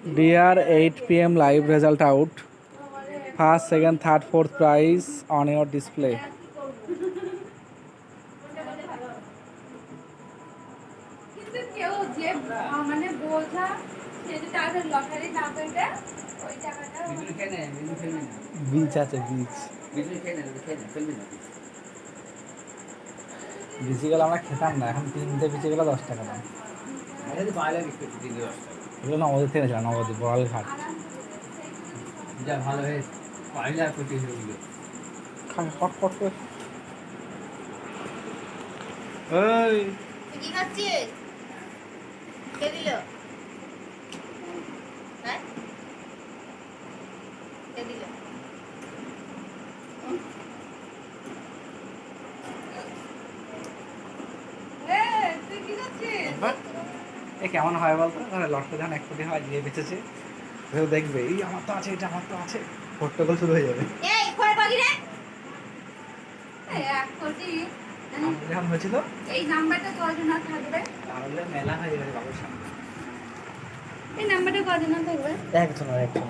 Dear 8 p.m. live result out. First, second, third, fourth prize on your display. কিন্তু কেউ যে মানে বোঝা সে যে তার লটারি না পেটে ওই টাকাটা বিজুলি খেয়ে নে, বিজুলি খেলবি না। বীজ আছে বীজ। বিজুলি খেয়ে নে, ফেলবি না। বিচিগুলো আমরা খেতাম না, এখন 3টে বিচিগুলো 10 টাকা দাম। আরে তো বাইরে বিক্রি করতে দিলি 10 টাকা। এগুলো নবদ্বীপ থেকে ছিল, নবদ্বীপ বড়ালঘাট। যা ভালো হয়েছে, পয়লা কোটি হয়ে গেল। খান ফট ফট করে। এই তুই কি খাচ্ছিস? কে দিল? হ্যাঁ? কে দিল? তুই কি করছিস? এ কেমন হয় বলতো? লটকে যখন 1 কোটি হয়, দিয়ে বেঁচেছে, কেউ দেখবে এই আমার তো আছে, এটা আমার তো আছে, হট্টগোল শুরু হয়ে যাবে। এই কয় বাকি রে? এক কোটি আমাদের যখন হয়েছিল এই নাম্বারটা কজন থাকবে? তাহলে মেলা হয়ে যাবে বাবুর সামনে। এই নাম্বারটা কজন থাকবে? একজন একটা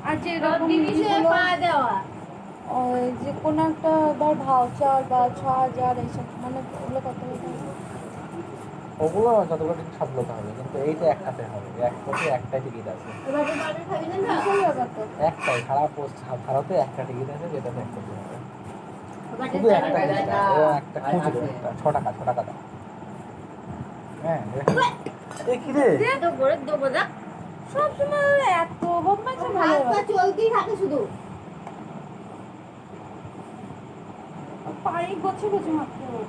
আর যে এরকম জিনিসে জিনিসগুলো পা দেওয়া। ওই যে কোনো একটা ধর ভাউচার বা 6,000 এইসব মানে ওগুলো কত হবে? ওগুলো যতগুলো টিকিট সবগুলোতে হবে, কিন্তু এইটা একটাতে হবে। 1 কোটি একটাই টিকিট আছে, এভাবে বাড়ি খাবি না না? বিশাল ব্যাপার তো। একটাই সারা পোস্ট ভারতে একটা টিকিট আছে, যেটাতে 1 কোটি হবে। বাড়ি শুধু একটা খাবি টিকিট না। আছে, ও একটা খুচরো, একটা 6 টাকা দাম। হ্যাঁ এ কি রে? দে তো বড় দেবো না। সব সময় এত বদমাইশি ভালো হাত পা লাগে। চলতেই থাকে শুধু। পায়ে গছে গছে মারতে হবে।